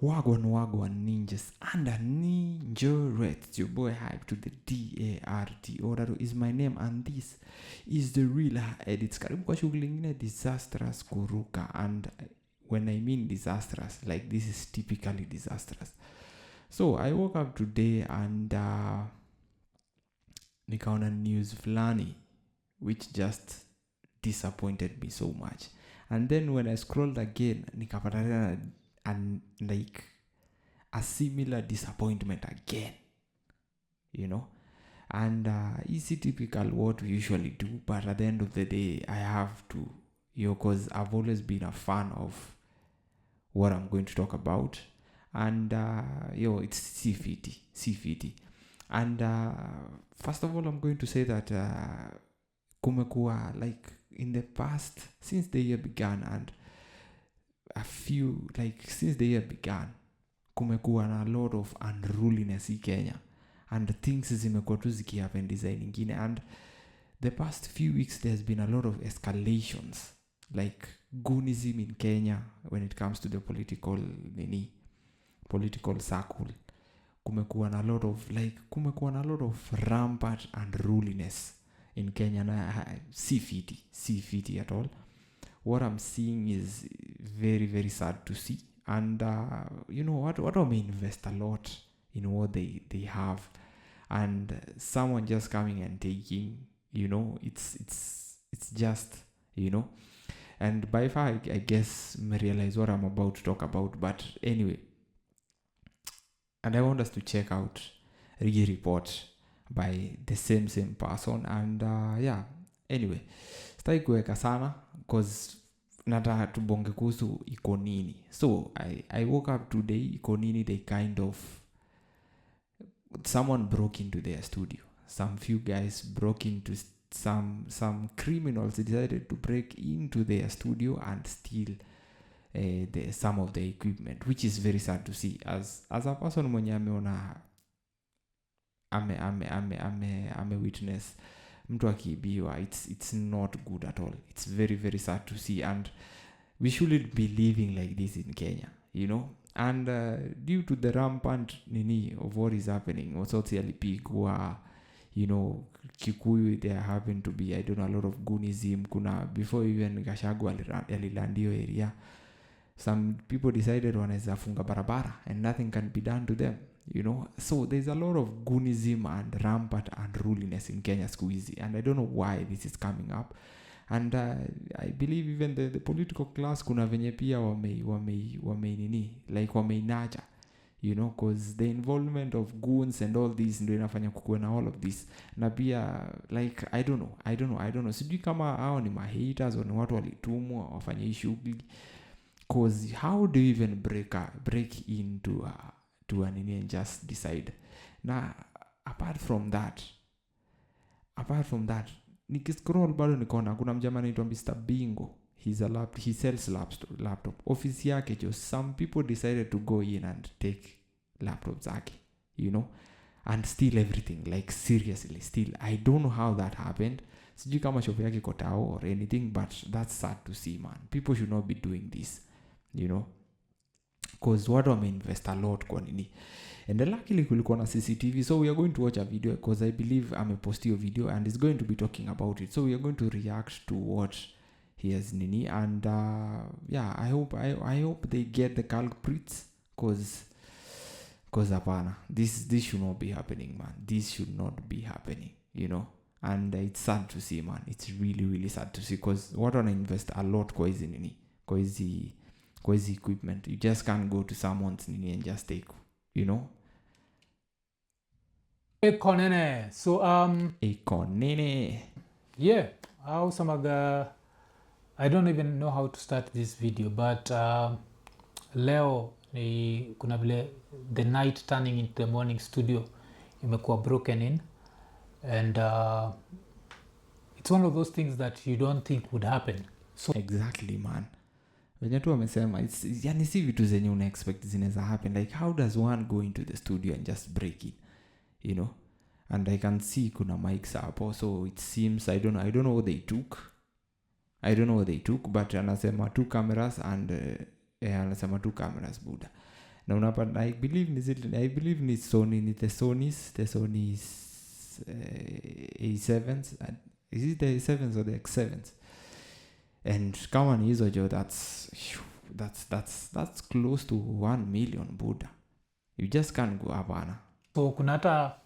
Wagwan ninjas and a ninja. Your boy Hype to the DART. Oraro is my name and this is the real edits. Karibu kwa shughuli ingine disastrous kuruka. And when I mean disastrous, like this is typically disastrous. So I woke up today and nikaona news fulani which just disappointed me so much. And then when I scrolled again, nikapata and like a similar disappointment again, and it's typical what we usually do, but at the end of the day I have to, because I've always been a fan of what I'm going to talk about, and it's CFT. And first of all, I'm going to say that kumekuwa like in the past, since the year began, and since the year began, kumekuwa na a lot of unruliness in Kenya, and things zimekuwa tu zikihappen design ingine, and the past few weeks there's been a lot of escalations, like goonism in Kenya when it comes to the political circle. Kumekuwa na a lot of rampant unruliness in Kenya, na CFT at all. What I'm seeing is very, very sad to see. And what may invest a lot in what they have, and someone just coming and taking, it's just, and by far I guess me realize what I'm about to talk about. But anyway, and I want us to check out a report by the same person, and anyway, sitaki kuweka sana because nataka tubonge kuhusu Iko Nini. So I woke up today, Iko Nini, they someone broke into their studio. Some few guys broke into some criminals decided to break into their studio and steal some of the equipment, which is very sad to see. As a person mwenye ameona ame witness mtu akiibiwa, it's not good at all. It's very, very sad to see, and we shouldn't be living like this in Kenya, and due to the rampant of what is happening, Wasotsi alipigwa, Kikuyu, there happen to be, I don't know, a lot of goonism. Kuna before even Gachagua alilandio area, some people decided wanaweza funga barabara and nothing can be done to them, so there's a lot of goonism and rampant unruliness in Kenya squeezy, and I don't know why this is coming up. And I believe even the political class kuna venye pia wameinaja, because the involvement of goons and all this ndio inafanya kukuwe na all of this. Na pia like I don't know sijui kama hao ni haters au ni watu walitumwa wafanye hii shughuli, because how do you even break into to an and just decide. Na apart from that nikiscroll bado nikaona kuna mjamaa anaitwa Mr. Bingo. He sells laptop. Office yake some people decided to go in and take laptops zake, and steal everything, like seriously steal. I don't know how that happened. Sijui kama shop yake iko tao or anything, but that's sad to see, man. People should not be doing this, because watu wameinvest a lot kwa nini. And luckily kulikuwa na CCTV, so we are going to watch a video, because I believe amepost your video and is going to be talking about it. So we are going to react to what he has nini, and I hope they get the culprits, because hapana, this should not be happening, man. This should not be happening, and it's sad to see, man. It's really, really sad to see, because what wanna invest a lot kwa hizi nini, kwa hizi equipment. You just can't go to someone's nini and just take, Iko Nini. So Iko Nini. Yeah, I don't even know how to start this video, but leo ni kuna vile the night turning into the morning studio imekuwa broken in, and it's one of those things that you don't think would happen. So exactly, man. Wenye tu wamesema, yani si vitu zenye una expect zinaweza happen. Like how does one go into the studio and just break it, and I can see kuna mics hapo, so it seems I don't know what they took, but anasema 2 cameras and anasema 2 cameras buda. na unapata I believe ni Sony, ni the Sony's A7s, is it the A7s or the X7s? And kama ni hizo jo, that's close to 1 million Buddha. You just can't go abana. So kuna hata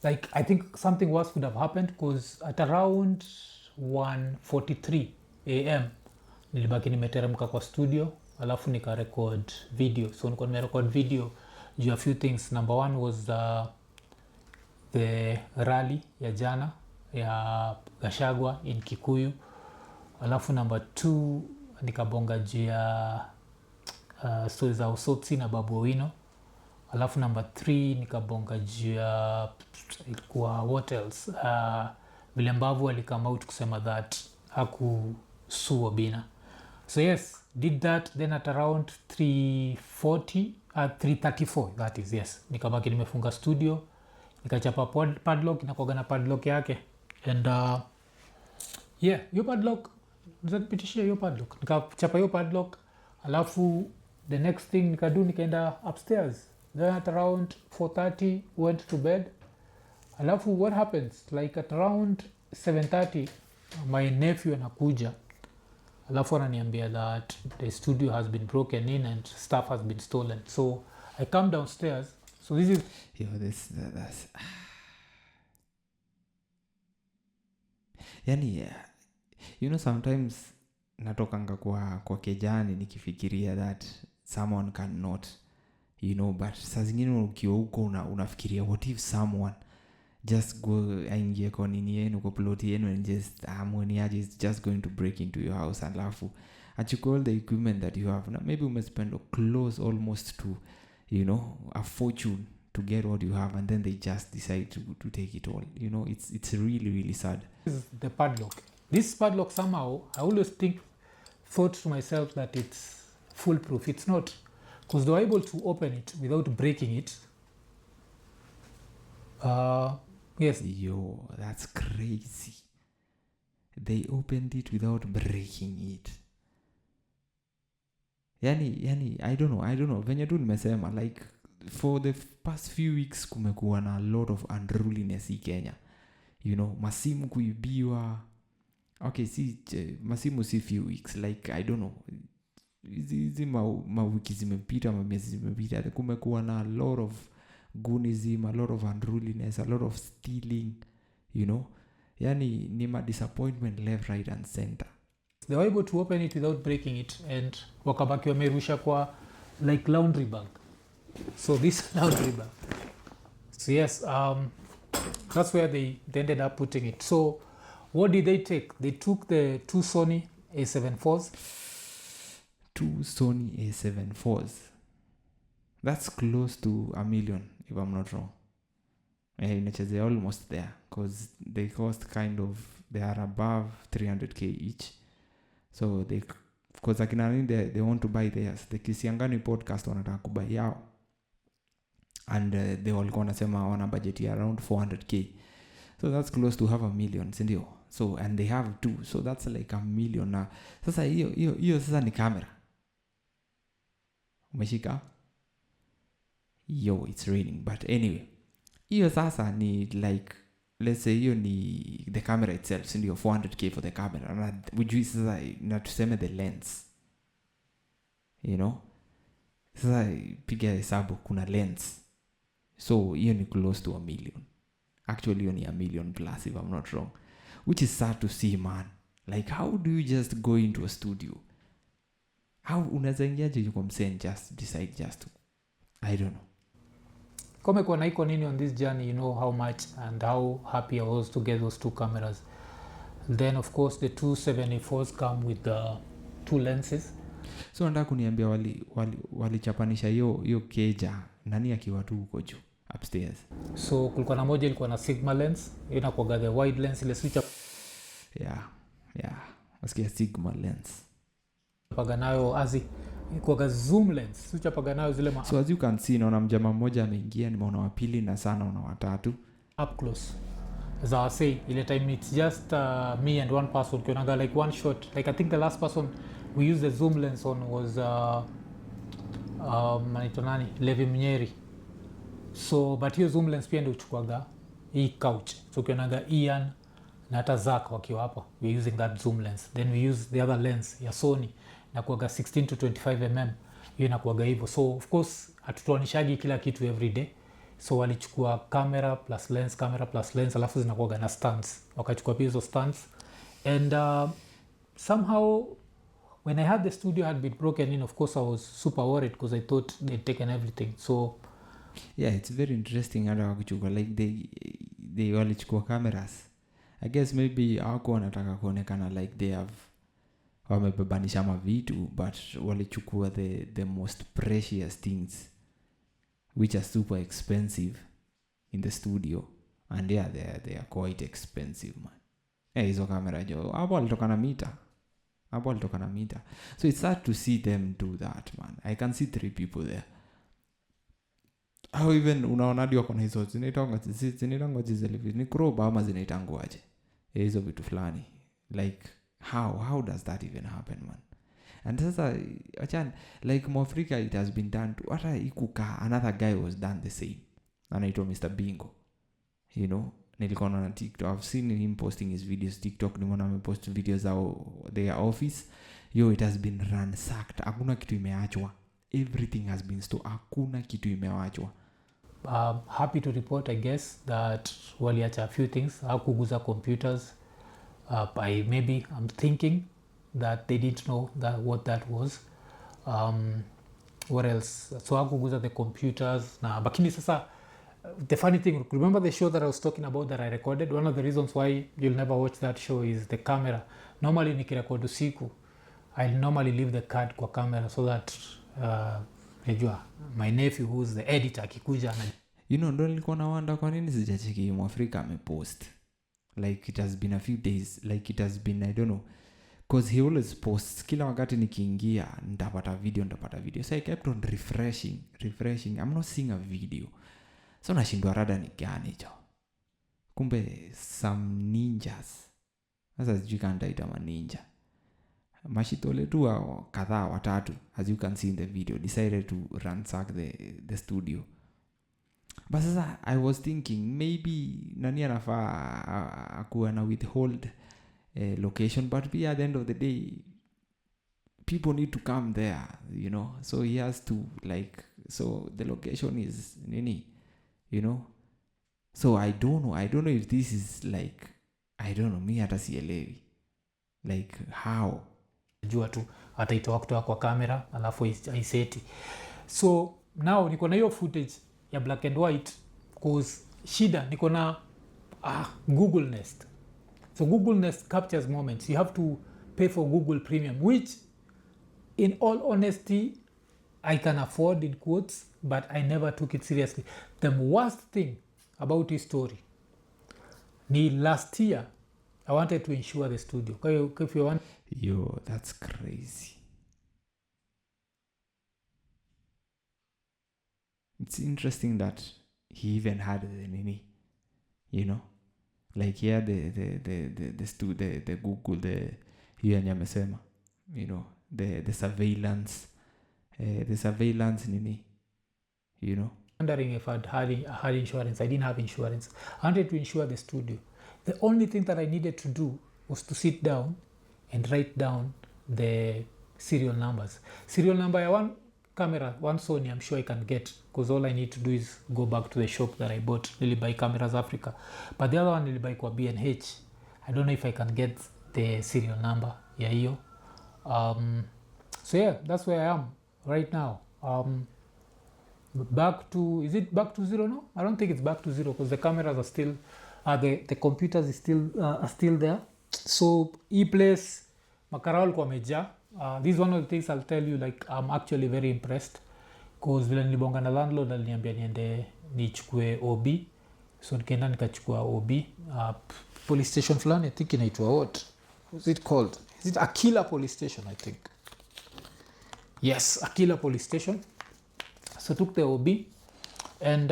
like I think something worse could have happened because at around 1:43 am nilibaki nimeteremka kwa studio alafu nika record video. So nilikuwa nimerecord video juu a few things. Number one was the rally ya jana ya Gachagua in Kikuyu. Alafu number 2 nikabonga juu ya stories za Usotsi na Babu Owino. Alafu number 3 nikabonga juu ya kwa what else, vile Mbavu alikama out kusema that hakusua Obina. So yes, did that. Then at around 3:34 that is, yes, nikabaki nimefunga studio, nikachapa padlock, inakuwa na padlock yake. And yeah, hiyo padlock nitapitishia hiyo padlock, nikachapa hiyo padlock. Alafu the next thing nikaenda upstairs. Then at around 4:30 went to bed. Alafu what happens, like at around 7:30 my nephew anakuja, alafu ananiambia that the studio has been broken in and stuff has been stolen. So I come downstairs. So this is that's yani, you know, sometimes natokanga kwa kejani nikifikiria that someone cannot, you know, but saa zingine ukiwa huko unafikiria what if someone just go aingie kwa nini yenu kwa plot yenu and just amweniaje is just going to break into your house and alafu achukue all the equipment that you have. Now maybe umespend close almost to, you know, a fortune to get what you have, and then they just decide to take it all. You know, it's really, really sad. This is the padlock. This padlock somehow, I always thought to myself that it's foolproof. It's not, because they were able to open it without breaking it. Yes. Yo, that's crazy. They opened it without breaking it. Yani, I don't know. Venye tu nimesema, like, for the past few weeks kumekuwa na a lot of unruliness in Kenya. You know, masimu kuibiwa. Okay, masimu si few weeks. Like, I don't know. Hizi mawiki zimepita, miezi zimepita. Kumekuwa na a lot of goonism, a lot of unruliness, a lot of stealing, you know. Yani, ni disappointment left, right and center. They were able to open it without breaking it, and wakabaki wamerusha kwa like laundry bag. So this laundry bag. So yes, that's where they ended up putting it. So what did they take? They took the 2 Sony A7 IVs. 2 Sony A7 IVs. That's close to $1 million, if I'm not wrong. They're almost there, because they cost they are above 300k each. So because they want to buy theirs. The Kisiangani podcast wanataka kubuy yao, and they all gonna sema wana budget around 400k. So that's close to $500,000, sindio? So and they have 2, so that's like $1 million. Na sasa hiyo sasa ni camera. Umeshika? Yo, it's raining, but anyway, hiyo sasa ni like, let's say hiyo ni the camera itself, sindio? 400k for the camera, na which is sasa na tuseme the lens, you know. Sasa piga hesabu, kuna lens, so hiyo ni close to $1 million. Actually hiyo ni $1 million plus, if I'm not wrong, which is sad to see, man. Like, how do you just go into a studio? How unaweza ingiaje yuko msee just decide just to, I don't know. Kumekuwa na Iko Nini on this journey, you know how much and how happy I was to get those 2 cameras. Then of course the 2 74s come with the 2 lenses. So nataka kuniambia walichapanisha hiyo keja nani akiwa tu huko juu upstairs. So kulikuwa na moja ilikuwa na Sigma lens, inakuwa the wide lens ile switch. Yeah. Wasikia Sigma lens. Paganayo azi kwa zoom lens, switch paganayo zile So as you can see, naona mjama mmoja ameingia, nimeona wa pili na sana una watatu up close. As I say, ile time it's just me and one person, kionaga like one shot. Like I think the last person we used the zoom lens on was anaitwa nani Levi Mnyeri. So but hiyo zoom lens pia ndio uchukuaga hii couch. So ukionaga Ian na hata Zach wakiwa hapa, we using that zoom lens. Then we use the other lens ya Sony na kuaga 16 to 25 mm. Hiyo inakuaga hivyo. So of course hatutuonishagi kila kitu every day. So walichukua camera plus lens alafu zinakuaga na stands. Wakachukua pia hizo stands. And somehow when I had the studio had been broken in, of course I was super worried because I thought they'd taken everything. So yeah, it's very interesting hata wakichukua like they walichukua cameras. I guess maybe hawako wanataka kuonekana like they have wamebebanisha mavitu, but walichukua the most precious things which are super expensive in the studio, and yeah, they are quite expensive, man. Hizo camera jo hapo walitoka na mita. So it's hard to see them do that, man. I can see 3 people there. How even unaonadi wako na hizo zinaitangwa ni crowbar ama zinaitangwaje hizo vitu fulani, like how does that even happen, man? And sasa achan like Mwafreeka, it has been done to hata ikuka another guy was done the same, anaitwa Mr. Bingo, you know. Nilikuwa na TikTok, I've seen him posting his videos TikTok, nimeona amepost videos au their office. It has been ransacked, hakuna kitu imeachwa, everything has been stolen, hakuna kitu imeachwa. Happy to report, I guess, that waliacha a few things. Hakuguza computers. I'm thinking that they didn't know what that was. What else? So hakuguza the computers. Lakini sasa, the funny thing, remember the show that I was talking about that I recorded? One of the reasons why you'll never watch that show is the camera. Normally nikirecord usiku, I'll normally leave the card kwa camera so that my nephew who's the editor akikuja ndo nilikuwa na wanda kwa nini sijacheki Mwafreeka amepost. Like it has been a few days, like it has been, I don't know, because he always posts kila wakati nikiingia nitapata video. So I kept on refreshing. I'm not seeing a video. So nashindwa rada ni gani jo. Kumbe some ninjas. Sasa sijui kama ndaita ninja. Mashitole tu kadhaa watatu, as you can see in the video, decided to ransack the studio. But sasa I was thinking maybe nani anafaa akuwa na withhold location, but at the end of the day people need to come there, you know. So he has to so the location is nini, you know. So I don't know if this is me hata sielewi like how jua tu ataitoa kutoka kwa kamera alafu aiseti. So now niko na hiyo footage ya black and white cause shida niko na Google Nest. So Google Nest captures moments. You have to pay for Google Premium, which in all honesty I can afford in quotes, but I never took it seriously. The worst thing about this story ni last year I wanted to insure the studio. If you want, that's crazy. It's interesting that he even had the nini, you know, like here the Google, the here nyamesema, you know, the surveillance nini, you know. Wondering if I had insurance. I didn't have insurance. I wanted to insure the studio. The only thing that I needed to do was to sit down and write down the serial numbers. Serial number ya one camera, one Sony, I'm sure I can get, because all I need to do is go back to the shop that I bought, Nilibuy Cameras Africa. But the other one Nilibuy kwa B&H. I don't know if I can get the serial number ya hiyo. So yeah, that's where I am right now. Is it back to zero now? I don't think it's back to zero because the cameras are still the computers is still are still there. So place makaral kwa meja. This is one of the things I'll tell you, like I'm actually very impressed because vile nilibonga na landlord aliniambia niende nichukue OB. So nikaenda nikachukua OB police station fulani, I think inaitwa what? What's it called? Is it Akila police station, I think? Yes, Akila police station. So took the OB and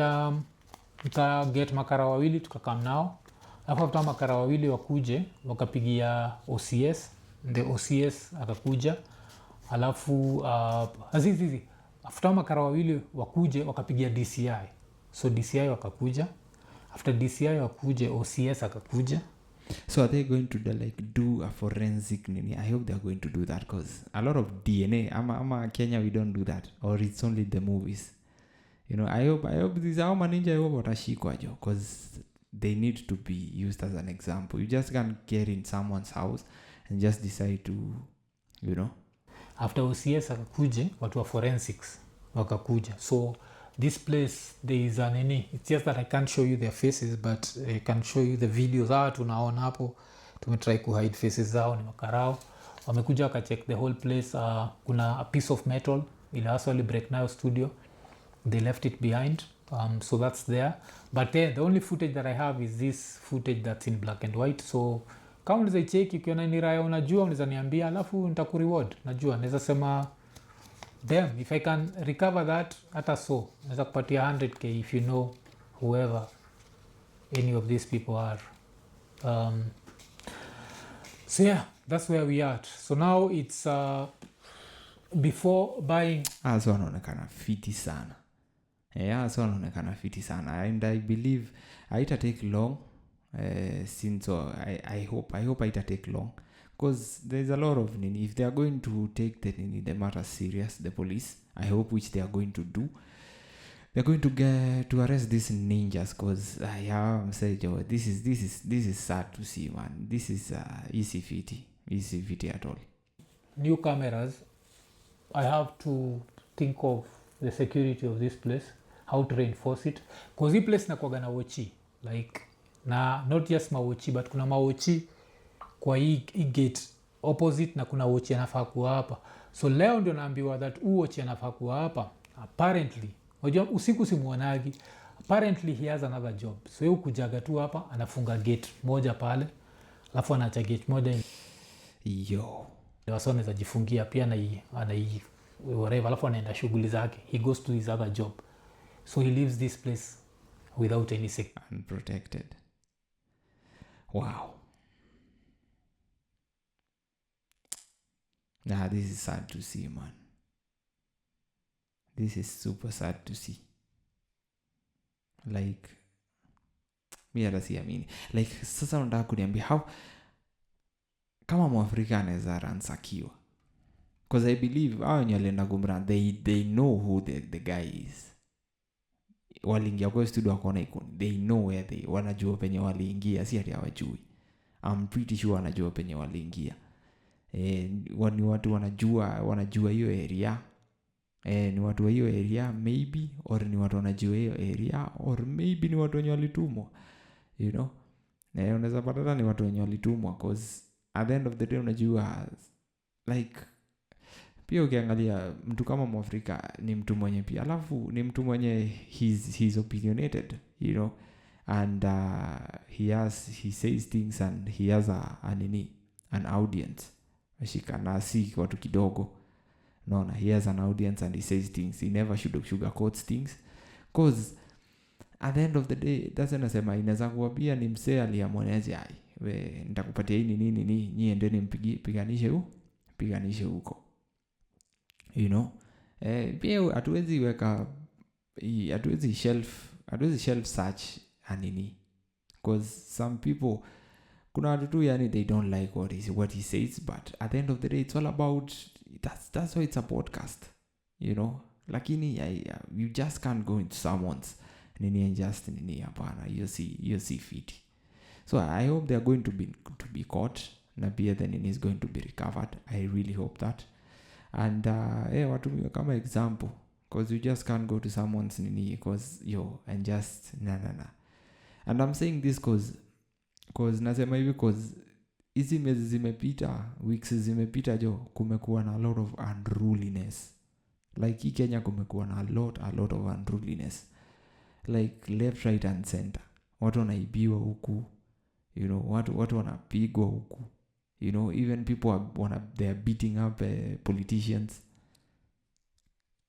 nika get makara wawili tukakam nao. After makara wawili wakuje wakapigia OCS, the OCS akakuja. Alafu after makara wawili wakuje wakapigia DCI, so DCI wakakuja, after DCI wakuje OCS akakuja. So are they going to do a forensic nini? I hope they're going to do that, because a lot of DNA ama Kenya we don't do that, or it's only the movies. I hope these are maninja, I hope watashikwa jo, because they need to be used as an example. You just can't get in someone's house and just decide to after OCS akakuje watu wa forensics wakakuja. So this place there is an nini, it's just that I can't show you their faces, but I can show you the videos. Tunaona hapo tumetry ku hide faces zao, ni makarao wamekuja wakacheck the whole place. Kuna a piece of metal ile actually break nayo studio, they left it behind, so that's there. But the only footage that I have is this footage that's in black and white. So kama unaweza check ukiona ni raya unajua, unaweza niambia, alafu nitakureward. Najua naweza sema damn, if I can recover that, hata so naweza kupatia 100k if you know whoever any of these people are. So yeah, that's where we are. So now it's before buying. So anaonekana fiti sana. So anaonekana fiti sana, and I believe haita take long. Since I hope it take long, because there's a lot of if they are going to take the matter serious, the police, I hope, which they are going to do, they're going to get to arrest these ninjas, because I'm saying this is sad to see, man. This is easy fitty at all. New cameras, I have to think of the security of this place, how to reinforce it, because this place nakuwaga na watchi, like na not just mawochi, but kuna mawochi kwa hii gate opposite, na kuna wochi anafaa kuwa hapa. So leo ndio naambiwa that wochi anafaa kuwa hapa. Apparently unajua usiku simuonagi, apparently he has another job. So yeye kujaga tu hapa anafunga gate moja pale, alafu anaacha gate moja wasone za jifungia pia na ana whatever, alafu anaenda shughuli zake, he goes to his other job. So he leaves this place without any security, unprotected. Wow. This is sad to see, man. This is super sad to see. Like, mi hata siamini. Like, sasa unataka kuniambia how kama Mwafreeka anaweza ransakiwa? Because I believe hao wenye walienda kumrun, they know who the guy is. Waliingia kwa studio wakaona Iko, they know where wanajua penye waliingia, si ati hawajui. I'm pretty sure wanajua penye waliingia. Ni watu wanajua hiyo area. Ni watu wa hiyo area maybe, or ni watu wanajua hiyo area, or maybe ni watu wenye walitumwa, unaweza pata ni watu wenye walitumwa, because at the end of the day unajua, like, pia ukiangalia mtu kama Mwafreeka ni mtu mwenye pia, alafu ni mtu mwenye he's opinionated, and he says things, and he has an audience. Ashikana si watu kidogo. No, he has an audience and he says things. He never sugarcoats things, because at the end of the day doesn't nasema inaweza kuwa pia ni msee aliamwoneze we nitakupatia hii nini nyie endeni piganishe huko, pia hatuwezi shelf search anini, because some people kuna watu tu they don't like what he says, but at the end of the day it's all about that's why it's a podcast, lakini you just can't go into someone's nini and just hapana, you see fit. So I hope they are going to be caught, na pia then it is going to be recovered. I really hope that. And watu kama example, because you just can't go to someone's nini because and just na. And I'm saying this because nasema hivi because hizi miezi zimepita, weeks zimepita kumekuwa na a lot of unruliness. Like hii Kenya kumekuwa na a lot of unruliness, like left, right and center. Watu wanaibiwa huku, watu wanapigwa huku, even people they are beating up politicians.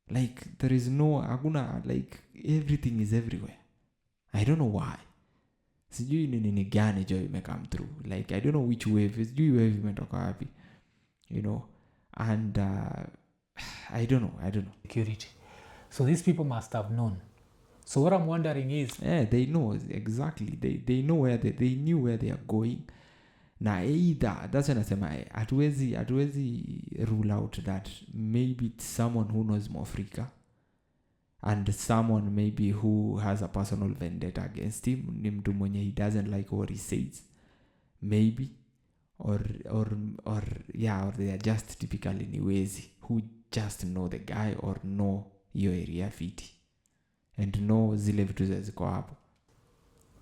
Like there is hakuna, like everything is everywhere. I don't know why. Sijui nini gani imekam through, like I don't know which wave, sijui wave imetoka wapi, and I don't know. Security. So these people must have known. So what I'm wondering is, they know exactly. They know where they knew where they are going. Na either that's when nasema hatuwezi rule out that maybe it's someone who knows Mwafreeka and someone maybe who has a personal vendetta against him, ni mtu mwenye he doesn't like what he says, maybe, or they are just typically ni wezi who just know the guy or know hiyo area fiti and know zile vitu ziko hapo.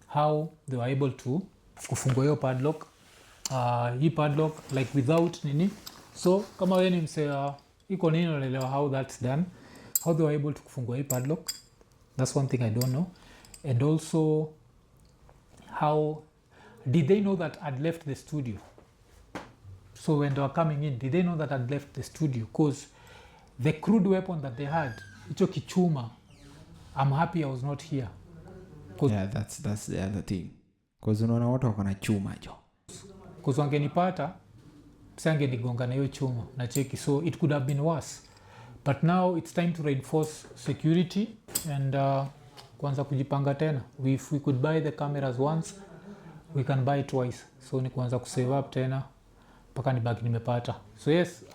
How they were able to kufungua hiyo padlock, hii padlock like without nini. So kama wewe ni msee Iko Nini unaelewa how that's done, how they were able to kufungua hii padlock. That's one thing I don't know. And also, how did they know that I'd left the studio? So when they were coming in, did they know that I'd left the studio? Because the crude weapon that they had, hicho kichuma, I'm happy I was not here. Yeah, that's the other thing. Because unaona watu wako na chuma jo. Because wangenipata, sangenigonga na hiyo chuma na cheki. So it could have been worse. But now it's time to reinforce security and kuanza kujipanga tena. If we could buy the cameras once, we can buy twice. So ni kuanza kusave up tena mpaka nibaki nimepata. So yes,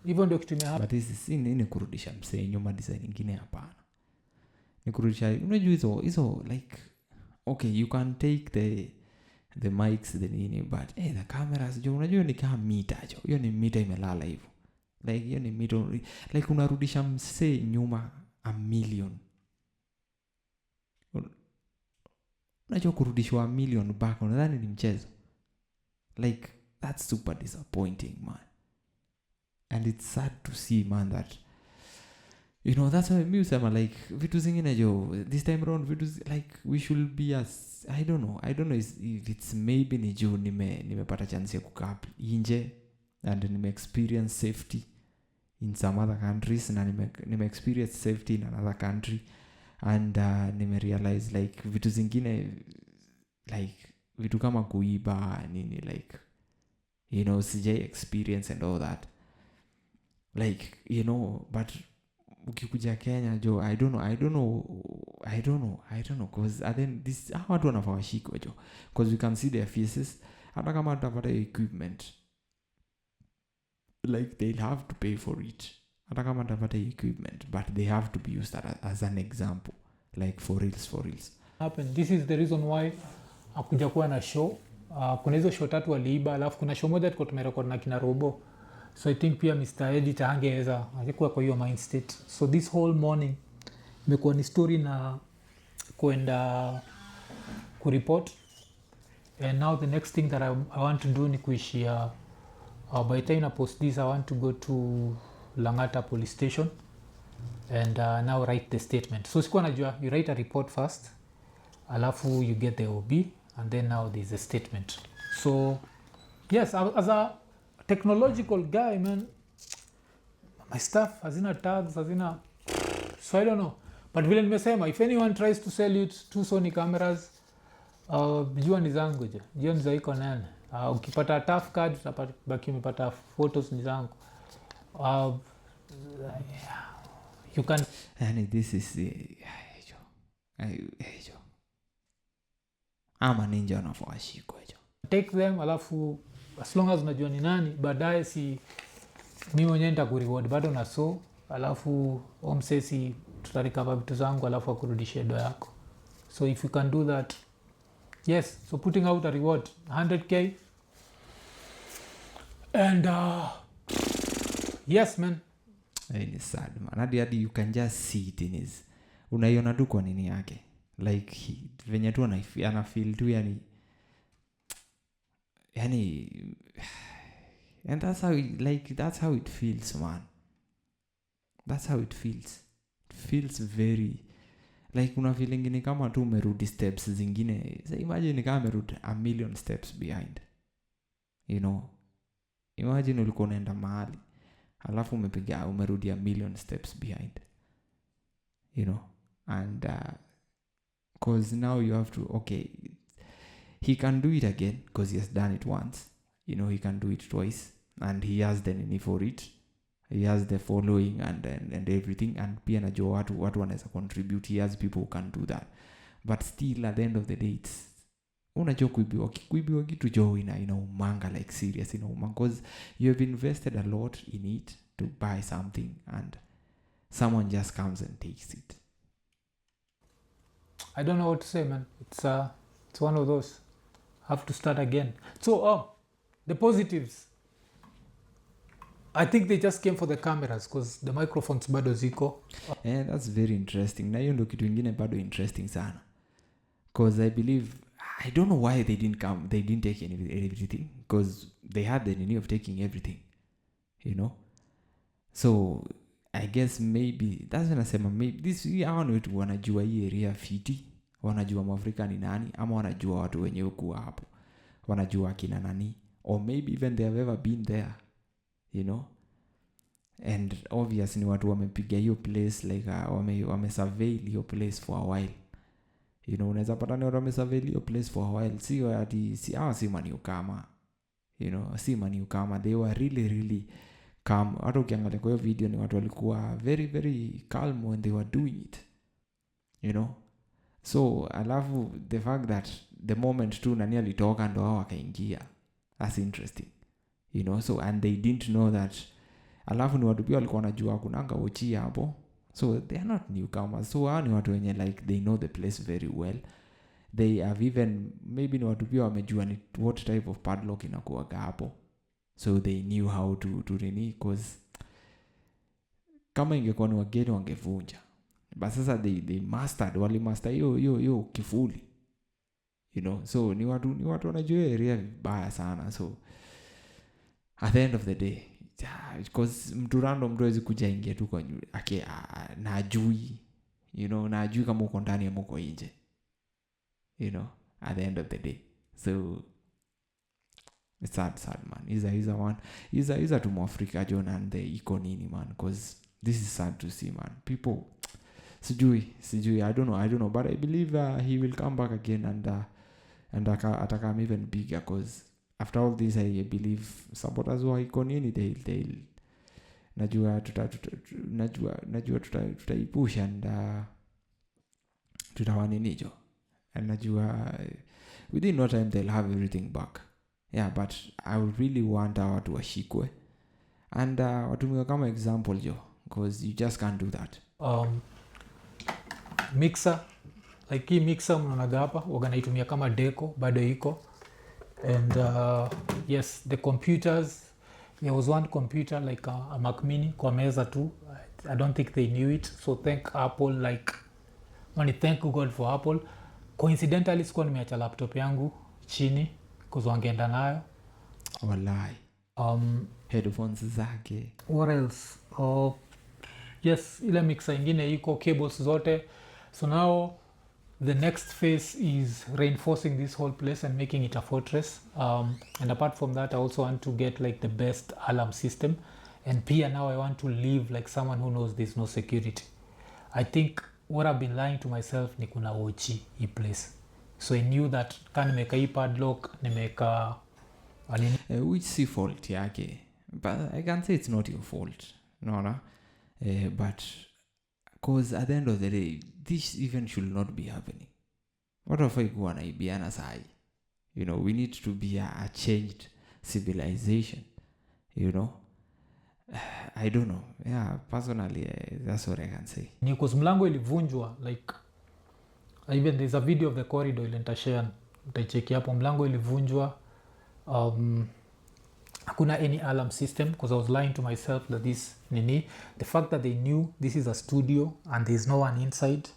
hivyo ndio kitu imehapa. But this is ni kurudisha msee nyuma design nyingine hapana. Ni kurudisha, unajua hizo like okay, you can take the mics the nini, but the cameras jo, unajua ni kama mita jo. Hiyo ni mita imelala hivyo. Like hiyo ni mita, like unarudisha msee nyuma a million. Unajua kurudishwa a million back, unadhani ni mchezo? Like that's super disappointing, man. And it's sad to see, man, that that's why me usema like vitu zingine jo this time around vitu like we should be as I don't know if it's maybe ni juu nimepata chance ya kukaa nje and nime experience safety in some other countries na nime experience safety in another country and nime realize like vitu zingine like vitu kama kuiba nini like sijai experience and all that like but ukikuja Kenya jo I don't know cause then this watu wanafaa washikwe jo cause we can see their faces hata kama tutapata equipment like they'll have to pay for it hata kama tutapata equipment but they have to be used as an example like for reals happen. This is the reason why akuja kuwa na show. Kuna hizo show tatu waliiba, alafu kuna show moja tulikuwa tumerecord na kina Robo. So I think pia Mr. Editor hangeweza alikuwa kwa hiyo mind state. So this whole morning imekuwa ni story na kwenda kureport. And now the next thing that I want to do ni kuishia by the time I post this I want to go to Langata police station and now write the statement. So sikuwa najua you write a report first alafu you get the OB and then now there's a statement. So yes, as a technological guy, man, my stuff hazina tags, hazina, so I don't know. But vile nimesema, if anyone tries to sell you 2 Sony cameras, jua ni zangu je, jua ni za Iko Nini. Ukipata tough card, baki umepata photos ni zangu. You can... And this is ama ninja wanafawashikwa jo. Take them, alafu as long as unajua ni nani, baadaye si mimi mwenyewe nitakureward bado na so, alafu omsesi tutarecover vitu zangu alafu akurudishie do yako. So if you can do that, yes, so putting out a reward 100k and yes man, it's sad man. Hadi you can just see it in his, unaiona tu kwa nini yake like venye tu ana feel tu yani and that's how it feels, man. That's how it feels. It feels very like una feeling ni kama tu umerudi steps zingine. So imagine kama umerudi a million steps behind, imagine ulikuwa unaenda mahali alafu umerudi a million steps behind, and cause now you have to, okay, he can do it again because he has done it once, he can do it twice and he has the nini for it, he has the following and everything, and pia najua watu wanaweza contribute. He has people who can do that, but still at the end of the day it's unajua kuibiwa kitu jo inaumanga, like serious inaumanga, because you have invested a lot in it to buy something and someone just comes and takes it. I don't know what to say, man. It's one of those. Have to start again. So the positives, I think they just came for the cameras because the microphones bado ziko. And that's very interesting. Na hiyo ndo kitu ingine bado interesting sana, because I believe, I don't know why they didn't take everything, because they had the need of taking everything, you know. So I guess maybe that's when I say maybe this hawa ni wetu wanajua hii area fiti, wanajua Mwafreeka ni nani, ama wanajua watu wenye huku hapo, wanajua kina nani, or maybe even they have ever been there, you know. And obviously watu wamepiga hiyo place, like wamesurvey hiyo place for a while, you know. Unaweza pata ni watu wamesurvey hiyo place for a while, si maniukama, you know, si maniukama, they were really calm. Hata ukiangalia kwa hiyo video ni watu walikuwa very very calm when they were doing it, you know. So alafu the fact that the moment tu nani alitoka ndo hao wakaingia, that's interesting, you know. So and they didn't know that. Alafu ni watu pia walikuwa wanajua kunanga uchi hapo, so they are not newcomers. So hao ni watu wenye like they know the place very well. They have even maybe ni watu pia wamejua ni what type of padlock inakuwa hapo, so they knew how to reni, because kama ingekuwa ni wageni wangevunja, but sasa they master hiyo kifuli, you know. So ni watu wanajua area vibaya sana. So at the end of the day, because mtu random mtu hawezi kuja ingia tu kwa na ajui, you know, na ajui kama uko ndani ama uko nje, you know, at the end of the day. So it's sad man. He's a to Mwafreeka John and the Iko Nini, man, because this is sad to see, man. People sijui I don't know, but I believe he will come back again and atakam even bigger, because after all this I believe supporters wa Iko Nini they'll najua tutaipush and tutawaninijo, and najua within no time they'll have everything back. Yeah, but I would really want watu washikwe and watumiwe kama example jo, because you just can't do that. Mixer, like hii mixer mnaonaga hapa waganaitumia kama deco, bado iko. And yes, the computers, there was one computer like a Mac Mini kwa meza tu. I don't think they knew it, so thank Apple, like thank God for Apple. Coincidentally sikuwa nimeacha laptop yangu chini because wangeenda nayo. Wallahi. Headphones zake. What else? Yes, ile mixer ingine iko, cables zote. So now the next phase is reinforcing this whole place and making it a fortress. And apart from that, I also want to get like the best alarm system. And pia now I want to live like someone who knows there's no security. I think what I've been lying to myself ni kuna uchi hii place. So I knew that kama nimeka hii padlock, nimeka which si fault yake, but I can say it's not your fault, no. But because at the end of the day this even should not be happening. What if I go and naibiana sai? You know, we need to be a changed civilization, you know. I don't know. Yeah, personally that's what I can say. Ni because mlango ilivunjwa, like even there's a video of the corridor ile nitashare, utaicheki hapo. Mlango ilivunjwa, hakuna any alarm system, because I was lying to myself that this nini, the fact that they knew this is a studio and there's no one inside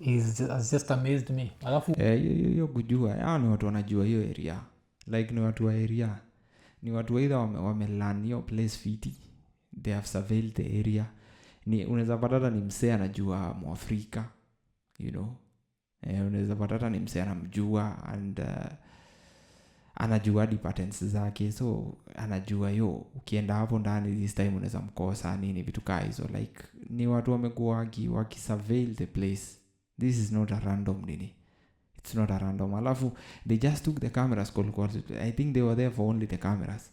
has just amazed me. Alafu hiyo kujua hao ni watu wanajua hiyo area, like ni watu wa area, ni watu either wamelearn hiyo place fiti, they have surveilled the area. Ni unaweza patata ni msee anajua Mwafreeka, you know. Unaweza patata ni msee anamjua and anajua patents zake, so anajua ukienda hapo ndani this time unaweza mkosa nini, vitu kaa hizo. Like ni watu wamekuwa wakisurveil the place. This is not a random nini, it's not a random. Alafu they just took the cameras, I think they were there for only the cameras,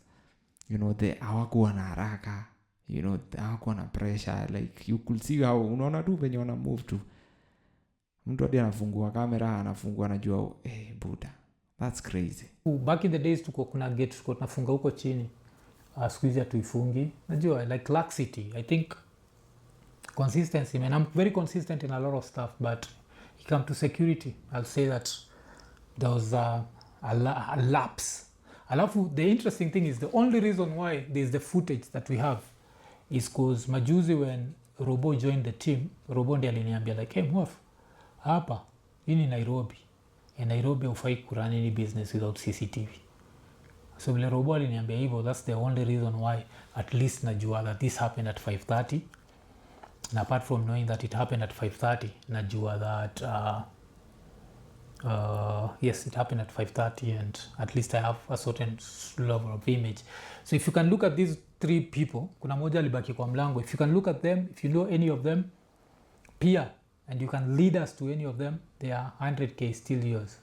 you know. They hawakuwa na haraka, you know, hakuwa na pressure, like you could see how unaona tu venye wana move tu. Mtu hadi anafungua kamera, anafungua anajua buda. That's crazy. Back in the days tuko kuna gate tuko tunafunga huko chini. Siku hizi hatuifungi. Najua like laxity. I think consistency, man. I'm very consistent in a lot of stuff, but it come to security, I'll say that there was a lapse. Alafu the interesting thing is the only reason why there's the footage that we have is because majuzi when Robo joined the team, Robo ndiye aliniambia like, hey Mwaf, hapa hii ni Nairobi. In Nairobi hufai kurun any business without CCTV. So vile Robo aliniambia hivyo, that's the only reason why at least najua that this happened at 5:30. And apart from knowing that it happened at 5:30, najua that yes, it happened at 5:30, and at least I have a certain level of image. So if you can look at these three people, kuna moja alibaki kwa mlango, if you can look at them, if you know any of them, pia, and you can lead us to any of them, they are 100k still yours.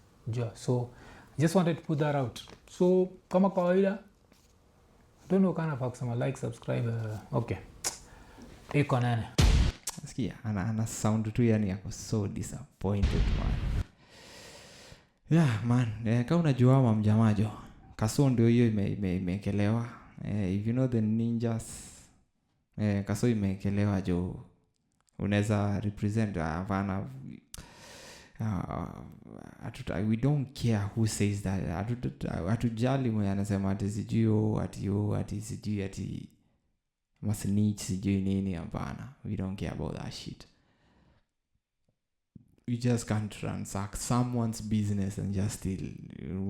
So I just wanted to put that out. So kama kawaida, I don't know kana fa kusema like, subscribe, okay. Iko Nini. Sikia, ana sound tu yani yako so disappointed man. Yeah man, kama unajua mama mjamajo, kaso ndio hiyo imeekelewa. If you know the ninjas, kaso imeekelewa jo. Unaweza represent Havana. We don't care who says that. Hatujali mwenye anasema ati sijui ati sijui ati masnitch sijui nini, hapana. We don't care about that shit. We just can't transact someone's business and just still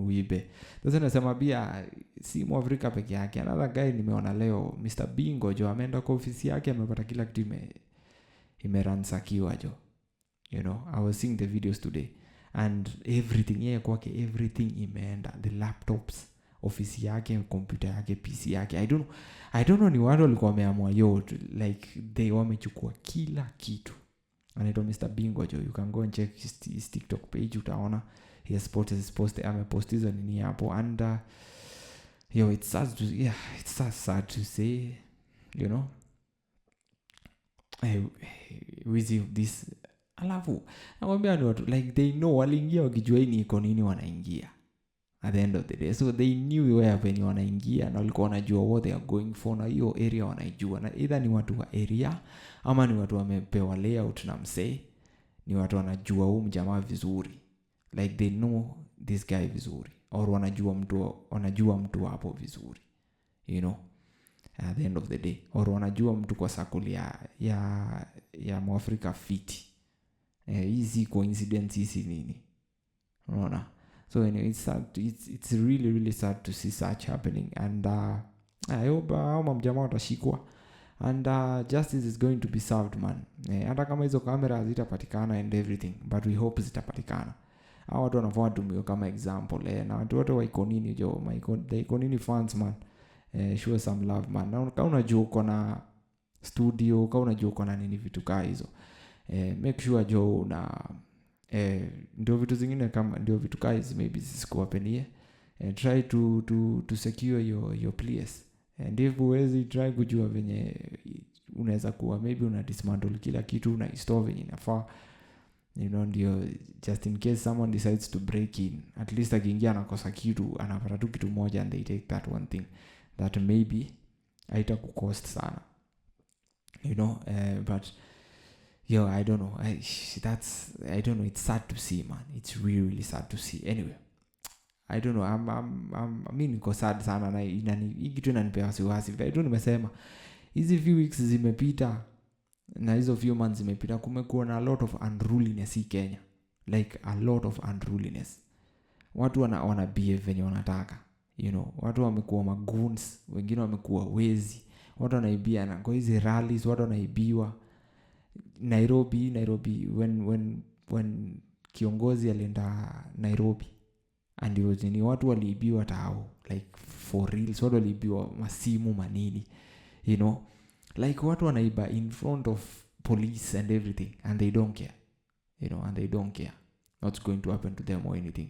wibe. Sasa nasema bia si Mwafreeka peke yake. Another guy nimeona leo, Mr. Bingo jo, ameenda kwa ofisi yake, amepata kila kitu imeransakiwa jo. You know, I was seeing the videos today and everything kwake, everything imeenda, the laptops, ofisi yake, computer yake, PC yake. I don't know ni watu walikuwa wameamua like they wamechukua kila kitu. Anaitwa Mr. Bingo jo. You can go and check his TikTok page, utaona he has posted amepost hizo nini hapo, and it's sad to say, you know, with this. Alafu nakwambia ni watu like they know waliingia wakijua ni Iko Nini wanaingia at the end of the day, so they knew where wanaingia na walikuwa wanajua what they are going for, na hiyo area wanaijua, na either ni watu wa area ama ni watu wamepewa layout na msee, ni watu wanajua huyu mjamaa vizuri, like they know this guy vizuri, or wanajua mtu hapo vizuri, you know, at the end of the day, or wanajua mtu kwa sakuli ya Mwafreeka fiti. Easy coincidence hizi nini, unaona. So anyway, it's really really sad to see such happening, and I hope mjamaa watashikwa and justice is going to be served man. Hata kama hizo kamera zitapatikana and everything, but we hope zitapatikana. Hao watu wanafaa tumio kama example, na watu wote wa Iko Nini jo, the Iko Nini fans man, show some love man. Na kama unajua uko na studio, kama unajua uko na nini vitu kaa hizo, make sure jo na ndio vitu zingine kama ndio vitu kaa hizi maybe zisikuwapenie, try to secure your place, and if uwezi try kujua venye unaweza kuwa maybe una dismantle kila kitu na store venye inafaa, you know, ndio just in case someone decides to break in, at least akiingia anakosa kitu, anapata tu kitu moja and they take that one thing that maybe haitakucost sana, you know. But I don't know. I don't know. It's sad to see, man. It's really, really sad to see. Anyway, I don't know. I mean, niko sad sana na hii kitu inanipea wasiwasi. I don't nimesema hizi few weeks zimepita na hizo few months zimepita, kumekuwa na a lot of unruliness in Kenya. Like a lot of unruliness. Watu wana behave venye wanataka. You know, watu wamekuwa magoons, wengine wamekuwa wezi. Watu wanaibia na kwa hizi rallies, watu wanaibiwa. Nairobi when kiongozi alienda Nairobi and ni watu waliibiwa tao, like for real, watu waliibiwa masimu manini, you know, like watu wanaiba in front of police and everything, and they don't care, you know, and they don't care what's going to happen to them or anything.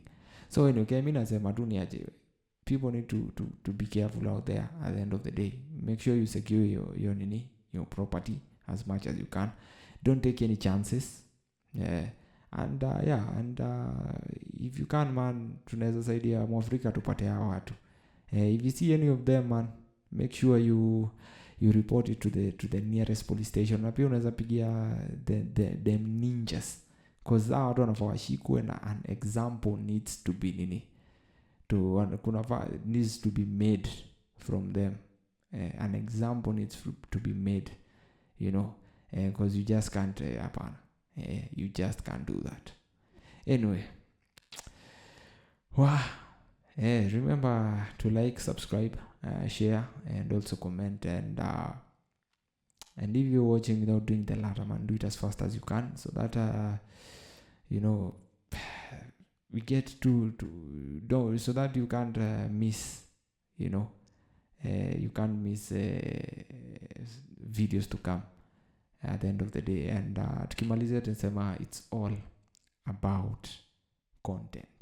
So anyway, mimi nasema tu ni aje, people need to be careful out there at the end of the day. Make sure you secure your property as much as you can. Don't take any chances. And if you can, man, tunaweza saidia Mwafreeka tupate hao watu. If you see any of them, man, make sure you report it to the nearest police station. Na pia unaweza pigia the ninjas, because hao watu wanafaa washikwe na an example needs to be needs to be made from them. An example needs to be made, because you just can't you just can't do that. Anyway, remember to like, subscribe, share, and also comment. And if you're watching without doing the latter, man, do it as fast as you can, so that we get so that you can't miss you can't miss videos to come at the end of the day. And tukimalizia tunasema it's all about content.